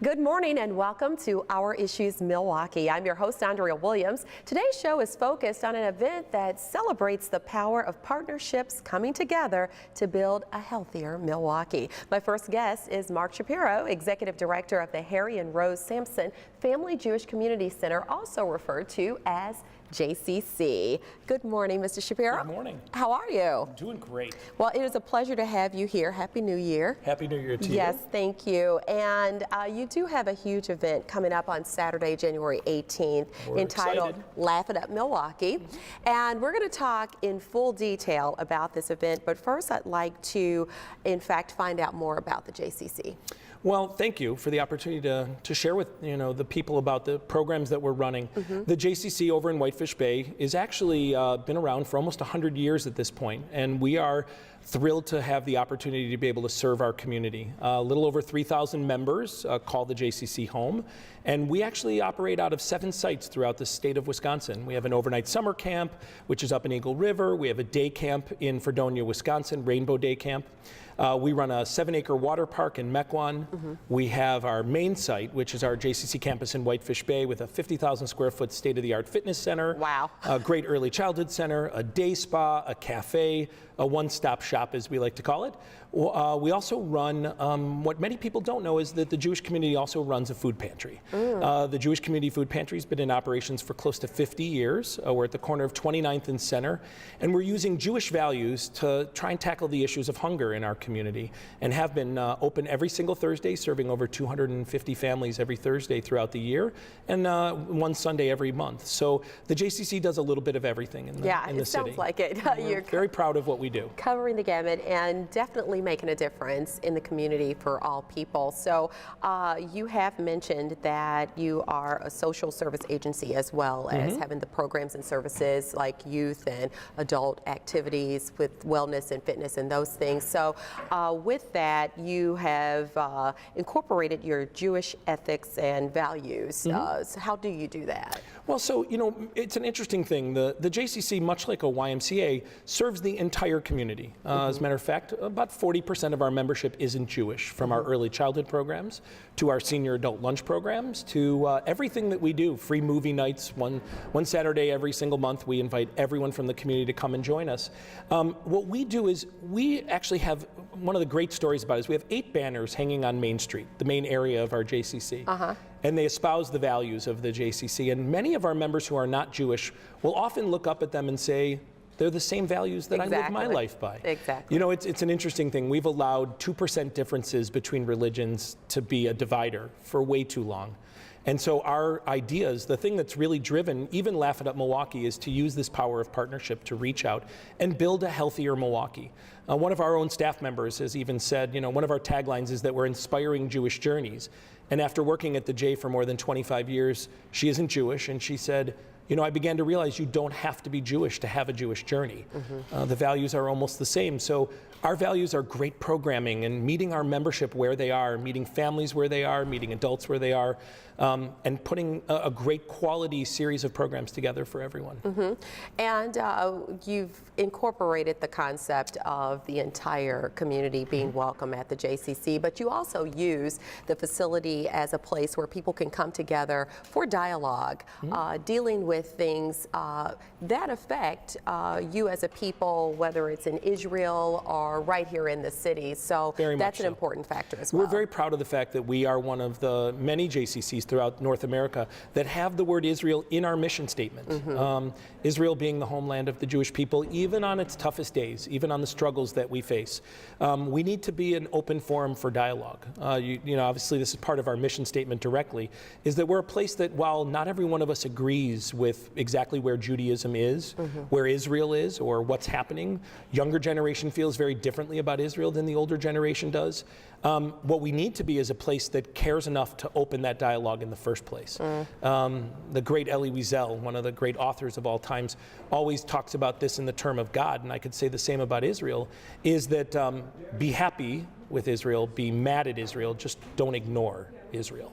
Good morning and welcome to Our Issues Milwaukee. I'm your host, Andrea Williams. Today's show is focused on an event that celebrates the power of partnerships coming together to build a healthier Milwaukee. My first guest is Mark Shapiro, Executive Director of the Harry and Rose Sampson Family Jewish Community Center, also referred to as JCC. Good morning, Mr. Shapiro. Good morning. How are you? I'm doing great. Well, it is a pleasure to have you here. Happy New Year. Happy New Year to you. Yes, thank you. And you do have a huge event coming up on Saturday, January 18th, entitled excited. Laugh It Up Milwaukee. And we're going to talk in full detail about this event. But first, I'd like to, in fact, find out more about the JCC. Well, thank you for the opportunity to share with the people about the programs that we're running. The JCC over in Whitefish Bay is actually been around for almost 100 years at this point, and we are thrilled to have the opportunity to be able to serve our community. A little over 3,000 members call the JCC home, and we actually operate out of 7 sites throughout the state of Wisconsin. We have an overnight summer camp, which is up in Eagle River. We have a day camp in Fredonia, Wisconsin, Rainbow Day Camp. We run a 7-acre water park in Mequon. We have our main site, which is our JCC campus in Whitefish Bay with a 50,000 square foot state-of-the-art fitness center. Wow. A great early childhood center, a day spa, a cafe, a one-stop shop, as we like to call it. We also run, what many people don't know is that the Jewish community also runs a food pantry. The Jewish Community Food Pantry has been in operations for close to 50 years. We're at the corner of 29th and Center, and we're using Jewish values to try and tackle the issues of hunger in our community, and have been open every single Thursday, serving over 250 families every Thursday throughout the year, and one Sunday every month. So the JCC does a little bit of everything in the city. Yeah, it sounds like it. You're very proud of what we do. Covering the gamut and definitely making a difference in the community for all people. So you have mentioned that you are a social service agency as well as having the programs and services like youth and adult activities with wellness and fitness and those things. So with that, you have incorporated your Jewish ethics and values. So how do you do that? Well, so, it's an interesting thing. The JCC, much like a YMCA, serves the entire community. As a matter of fact, about 40% of our membership isn't Jewish, from our early childhood programs to our senior adult lunch programs to everything that we do. Free movie nights, one Saturday every single month. We invite everyone from the community to come and join us. What we do is we actually have, one of the great stories about it is we have 8 banners hanging on Main Street, the main area of our JCC. And they espouse the values of the JCC. And many of our members who are not Jewish will often look up at them and say, they're the same values that I live my life by. Exactly. It's an interesting thing. We've allowed 2% differences between religions to be a divider for way too long. And so our ideas, the thing that's really driven even Laugh It Up Milwaukee, is to use this power of partnership to reach out and build a healthier Milwaukee. One of our own staff members has even said, one of our taglines is that we're inspiring Jewish journeys. And after working at the J for more than 25 years, she isn't Jewish, and she said, I began to realize you don't have to be Jewish to have a Jewish journey. The values are almost the same. So our values are great programming and meeting our membership where they are, meeting families where they are, meeting adults where they are, and putting a great quality series of programs together for everyone. And you've incorporated the concept of the entire community being welcome at the JCC, but you also use the facility as a place where people can come together for dialogue, dealing with things that affect you as a people, whether it's in Israel or right here in the city. So that's an important factor as well. We're very proud of the fact that we are one of the many JCCs throughout North America that have the word Israel in our mission statement. Israel being the homeland of the Jewish people, even on its toughest days, even on the struggles that we face. We need to be an open forum for dialogue. Obviously this is part of our mission statement directly, is that we're a place that, while not every one of us agrees with exactly where Judaism is, where Israel is, or what's happening, younger generation feels very differently about Israel than the older generation does. What we need to be is a place that cares enough to open that dialogue in the first place. The great Elie Wiesel, one of the great authors of all times, always talks about this in the term of God, and I could say the same about Israel, is that be happy with Israel, be mad at Israel, just don't ignore Israel.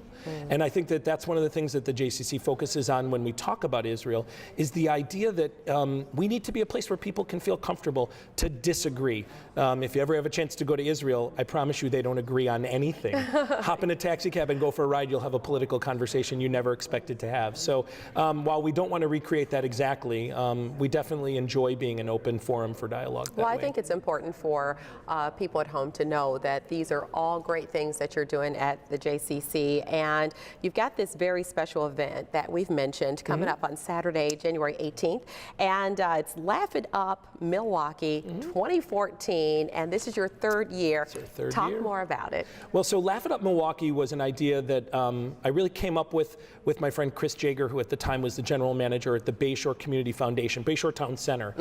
And I think that that's one of the things that the JCC focuses on when we talk about Israel, is the idea that we need to be a place where people can feel comfortable to disagree. If you ever have a chance to go to Israel, I promise you they don't agree on anything. Hop in a taxi cab and go for a ride, you'll have a political conversation you never expected to have. So while we don't want to recreate that exactly, we definitely enjoy being an open forum for dialogue that way. I think it's important for people at home to know that these are all great things that you're doing at the JCC, and you've got this very special event that we've mentioned coming up on Saturday, January 18th, and it's Laugh It Up Milwaukee 2014, and this is your third year. It's our third Talk year. more about it. Well, so Laugh It Up Milwaukee was an idea that I really came up with my friend Chris Jager, who at the time was the general manager at the Bayshore Community Foundation, Bayshore Town Center.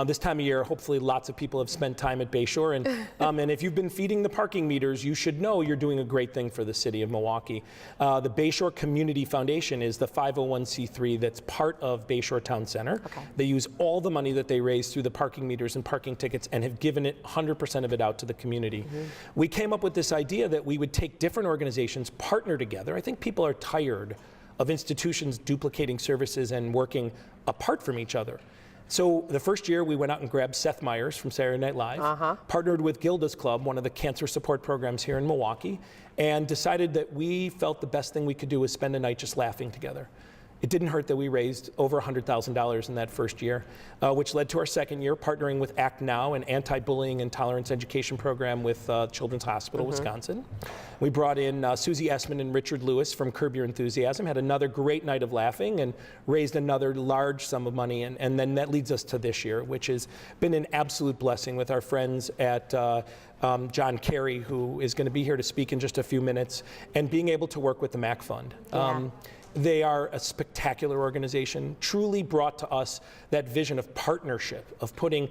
This time of year, hopefully lots of people have spent time at Bayshore, and if you've been feeding the parking meters, you should know you're doing a great thing for the city of Milwaukee. The Bayshore Community Foundation is the 501c3 that's part of Bayshore Town Center. They use all the money that they raise through the parking meters and parking tickets and have given it 100% of it out to the community. We came up with this idea that we would take different organizations, partner together. I think people are tired of institutions duplicating services and working apart from each other. So the first year we went out and grabbed Seth Meyers from Saturday Night Live, partnered with Gilda's Club, one of the cancer support programs here in Milwaukee, and decided that we felt the best thing we could do was spend a night just laughing together. It didn't hurt that we raised over $100,000 in that first year, which led to our second year partnering with Act Now, an anti-bullying and tolerance education program with Children's Hospital, Wisconsin. We brought in Susie Essman and Richard Lewis from Curb Your Enthusiasm, had another great night of laughing, and raised another large sum of money. And then that leads us to this year, which has been an absolute blessing with our friends at John Kerry, who is going to be here to speak in just a few minutes, and being able to work with the MAC Fund. They are a spectacular organization, truly brought to us that vision of partnership, of putting,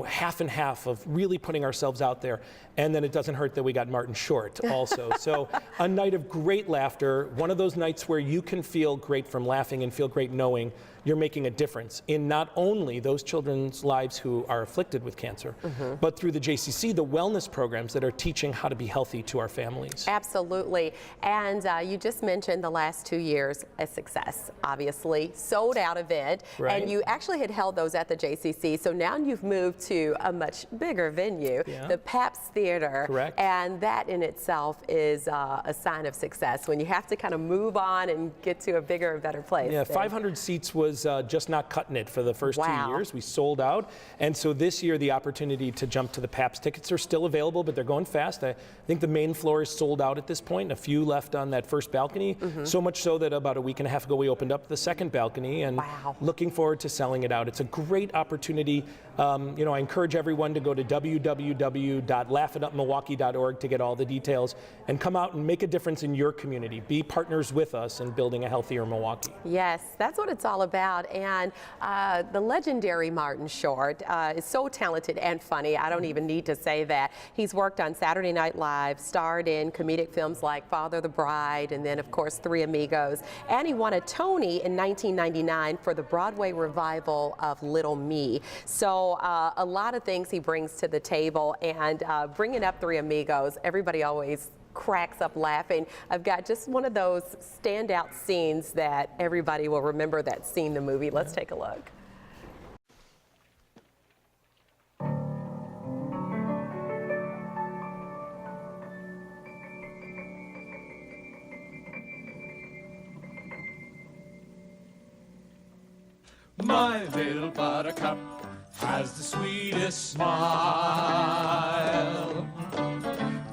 half and half, of really putting ourselves out there. And then it doesn't hurt that we got Martin Short also. So a night of great laughter, one of those nights where you can feel great from laughing and feel great knowing you're making a difference in not only those children's lives who are afflicted with cancer, but through the JCC, the wellness programs that are teaching how to be healthy to our families. Absolutely. And you just mentioned the last 2 years a success, obviously. Sold out event. Right. And you actually had held those at the JCC. So now you've moved to a much bigger venue, the Pabst Theater. Correct. And that in itself is a sign of success when you have to kind of move on and get to a bigger and better place. Yeah, 500 seats was just not cutting it for the first 2 years. We sold out. And so this year, the opportunity to jump to the Pabst tickets are still available, but they're going fast. I think the main floor is sold out at this point, a few left on that first balcony. So much so that about a week and a half ago, we opened up the second balcony, and looking forward to selling it out. It's a great opportunity. I encourage everyone to go to www.laughitupmilwaukee.org to get all the details and come out and make a difference in your community. Be partners with us in building a healthier Milwaukee. Yes, that's what it's all about. And the legendary Martin Short is so talented and funny. I don't even need to say that. He's worked on Saturday Night Live, starred in comedic films like Father the Bride, and then, of course, Three Amigos. And he won a Tony in 1999 for the Broadway revival of Little Me. So a lot of things he brings to the table. And bringing up Three Amigos, everybody always cracks up laughing. I've got just one of those standout scenes that everybody will remember that's seen the movie. Let's take a look. My little buttercup has the sweetest smile.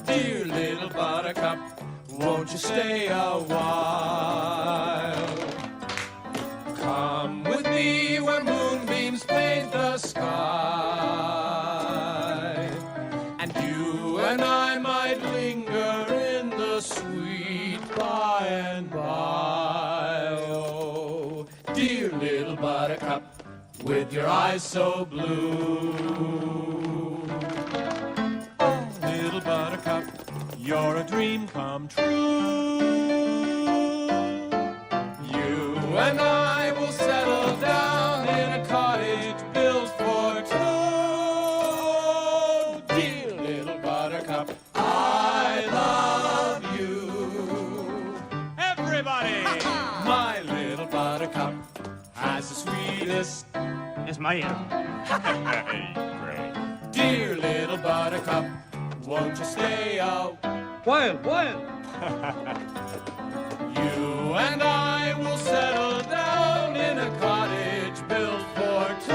Dear little buttercup, won't you stay a while? Come with me where moonbeams paint the sky, and you and I might linger in the sweet by and by. Oh, dear little buttercup, with your eyes so blue. Oh, little buttercup, you're a dream come true. You and I will settle down in a cottage built for two. Dear little buttercup, I love you. everybody! My little buttercup has the sweetest. Es Mayer. Dear little buttercup, won't you stay out? While? You and I will settle down in a cottage built for two.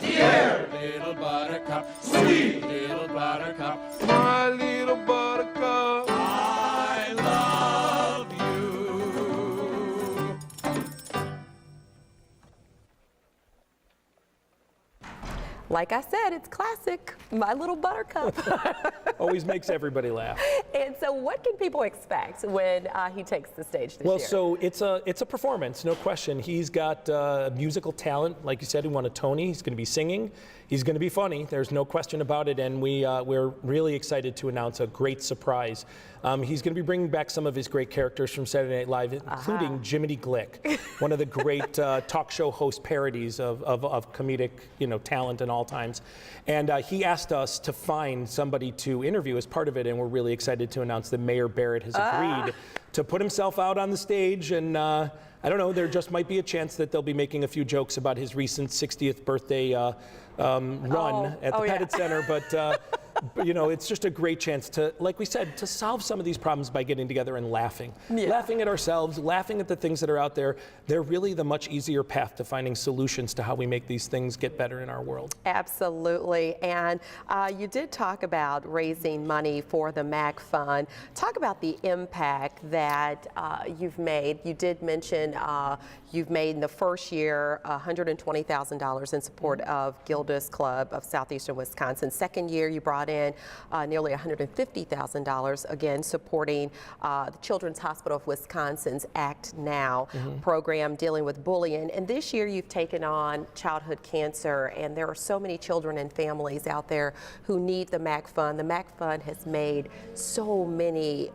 Dear little buttercup, sweet little buttercup, my little buttercup, I love you. Like I said, it's classic, My Little Buttercup. Always makes everybody laugh. And so what can people expect when he takes the stage this Well, year? so it's a performance, no question. He's got musical talent, like you said. He won a Tony. He's going to be singing. He's going to be funny. There's no question about it. And we're really excited to announce a great surprise. He's going to be bringing back some of his great characters from Saturday Night Live, including Jiminy Glick, one of the great talk show host parodies of comedic, talent in all times. And he asked us to find somebody to interview as part of it, and we're really excited to announce that Mayor Barrett has agreed to put himself out on the stage. And I don't know, there just might be a chance that they'll be making a few jokes about his recent 60th birthday run at the Pettit Center, but it's just a great chance to, like we said, to solve some of these problems by getting together and laughing. Laughing at ourselves, laughing at the things that are out there. They're really the much easier path to finding solutions to how we make these things get better in our world. Absolutely. And you did talk about raising money for the MAC Fund. Talk about the impact that you've made. You did mention you've made in the first year $120,000 in support of Gilda's Club of Southeastern Wisconsin. Second year, you brought in nearly $150,000, again, supporting the Children's Hospital of Wisconsin's Act Now program dealing with bullying. And this year, you've taken on childhood cancer, and there are so many children and families out there who need the MAC Fund. The MAC Fund has made so many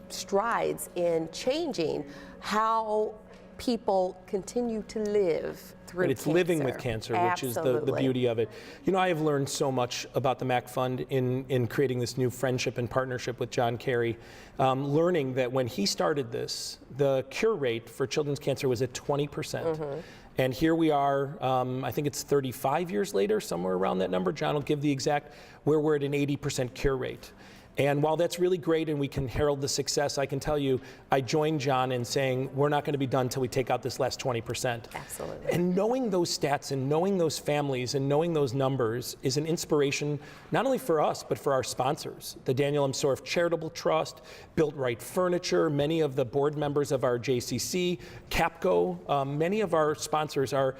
strides in changing how people continue to live through But it's cancer. living with cancer, which is the beauty of it. I have learned so much about the MAC Fund in creating this new friendship and partnership with John Kerry, learning that when he started this, the cure rate for children's cancer was at 20%. And here we are, I think it's 35 years later, somewhere around that number. John will give the exact, where we're at an 80% cure rate. And while that's really great and we can herald the success, I can tell you, I joined John in saying we're not going to be done until we take out this last 20%. Absolutely. And knowing those stats and knowing those families and knowing those numbers is an inspiration not only for us, but for our sponsors. The Daniel M. Sorf Charitable Trust, Built Right Furniture, many of the board members of our JCC, Capco, many of our sponsors are,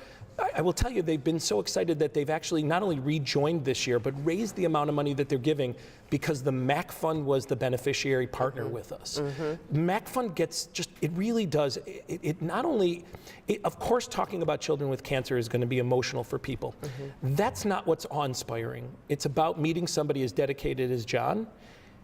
I will tell you, they've been so excited that they've actually not only rejoined this year, but raised the amount of money that they're giving because the MAC Fund was the beneficiary partner with us. MAC Fund gets just, it really does, it not only, of course, talking about children with cancer is going to be emotional for people. That's not what's awe-inspiring. It's about meeting somebody as dedicated as John.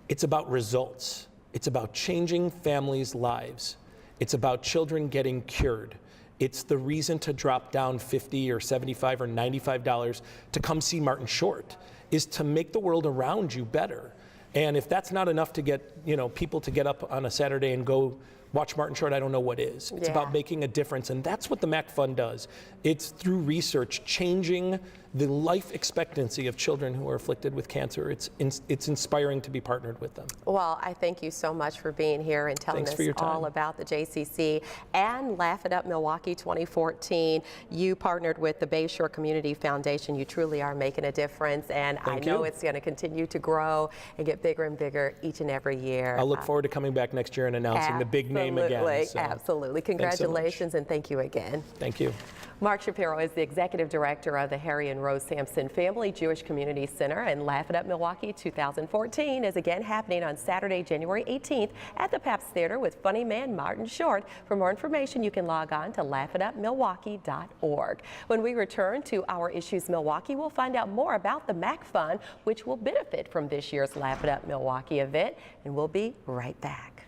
It's about results. It's about changing families' lives. It's about children getting cured. It's the reason to drop down $50 or $75 or $95 to come see Martin Short, is to make the world around you better. And if that's not enough to get people to get up on a Saturday and go watch Martin Short, I don't know what is. It's about making a difference, and that's what the MAC Fund does. It's through research changing the life expectancy of children who are afflicted with cancer. It's inspiring to be partnered with them. Well, I thank you so much for being here and telling us all about the JCC and Laugh It Up Milwaukee 2014. You partnered with the Bayshore Community Foundation. You truly are making a difference, and I know it's going to continue to grow and get bigger and bigger each and every year. I'll look forward to coming back next year and announcing the big name again. So. Absolutely. Congratulations, and thank you again. Thank you. Mark Shapiro is the Executive Director of the Harry and Rose Sampson Family Jewish Community Center, and Laugh It Up Milwaukee 2014 is again happening on Saturday, January 18th at the Pabst Theater with funny man Martin Short. For more information, you can log on to laughitupmilwaukee.org. When we return to Our Issues Milwaukee, we'll find out more about the MAC Fund, which will benefit from this year's Laugh It Up Milwaukee event, and we'll be right back.